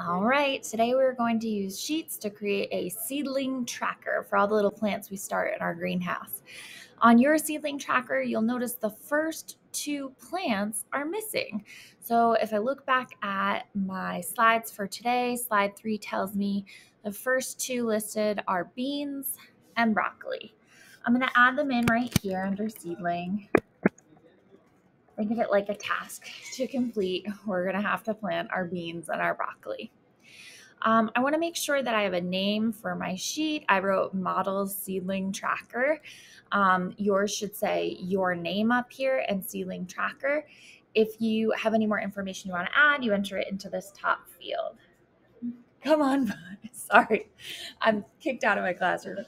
All right, today we're going to use sheets to create a seedling tracker for all the little plants we start in our greenhouse. On your seedling tracker, you'll notice the first two plants are missing. So if I look back at my slides for today, slide 3 tells me the first two listed are beans and broccoli. I'm going to add them in right here under seedling. Think of it like a task to complete. We're going to have to plant our beans and our broccoli. I want to make sure that I have a name for my sheet. I wrote model seedling tracker. Yours should say your name up here and seedling tracker. If you have any more information you want to add, you enter it into this top field. Come on, bud. Sorry, I'm kicked out of my classroom.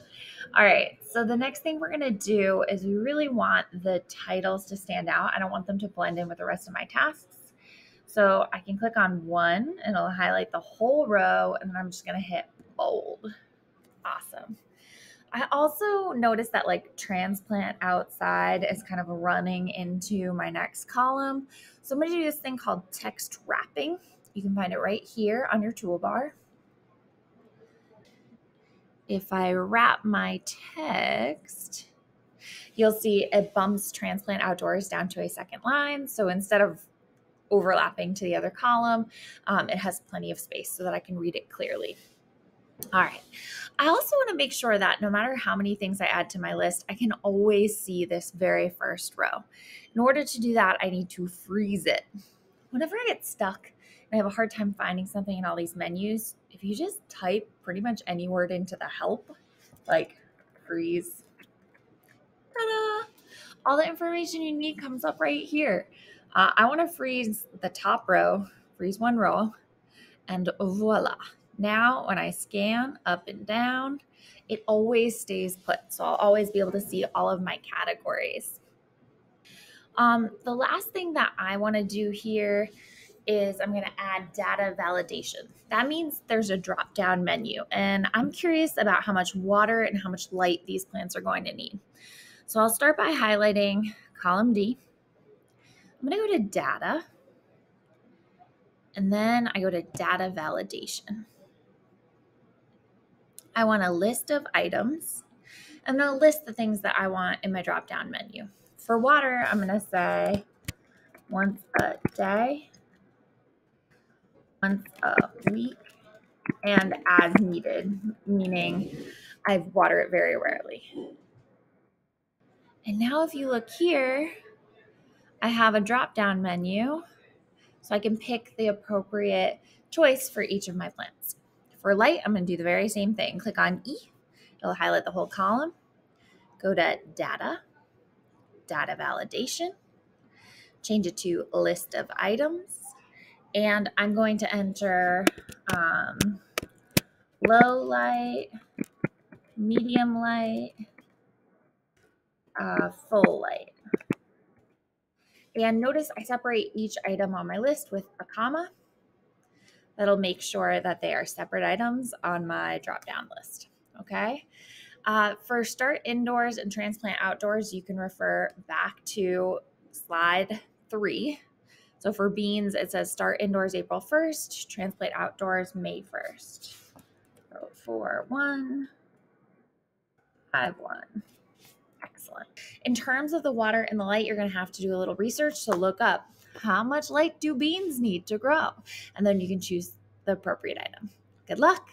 All right, so the next thing we're going to do is we really want the titles to stand out. I don't want them to blend in with the rest of my tasks. So I can click on one and it'll highlight the whole row, and then I'm just going to hit bold. Awesome. I also noticed that like transplant outside is kind of running into my next column. So I'm going to do this thing called text wrapping. You can find it right here on your toolbar. If I wrap my text, you'll see it bumps transplant outdoors down to a second line. So instead of overlapping to the other column, it has plenty of space so that I can read it clearly. All right. I also want to make sure that no matter how many things I add to my list, I can always see this very first row. In order to do that, I need to freeze it. Whenever I get stuck and I have a hard time finding something in all these menus, if you just type pretty much any word into the help, like freeze, ta-da, all the information you need comes up right here. I want to freeze the top row, freeze one row, and voila. Now, when I scan up and down, it always stays put. So I'll always be able to see all of my categories. The last thing that I want to do here is I'm going to add data validation. That means there's a drop-down menu, and I'm curious about how much water and how much light these plants are going to need. So I'll start by highlighting column D. I'm going to go to data, and then I go to data validation. I want a list of items. I'm going to list the things that I want in my drop-down menu. For water, I'm going to say once a day, once a week, and as needed, meaning I water it very rarely. And now if you look here, I have a drop-down menu, so I can pick the appropriate choice for each of my plants. For light, I'm going to do the very same thing. Click on E. It'll highlight the whole column. Go to data, data validation, change it to list of items, and I'm going to enter low light, medium light, full light. And notice I separate each item on my list with a comma. That'll make sure that they are separate items on my drop-down list, okay? For start indoors and transplant outdoors, you can refer back to slide 3. So for beans, it says start indoors April 1st, transplant outdoors May 1st. So 4-1, 5-1. Excellent. In terms of the water and the light, you're going to have to do a little research to look up how much light do beans need to grow, and then you can choose the appropriate item. Good luck.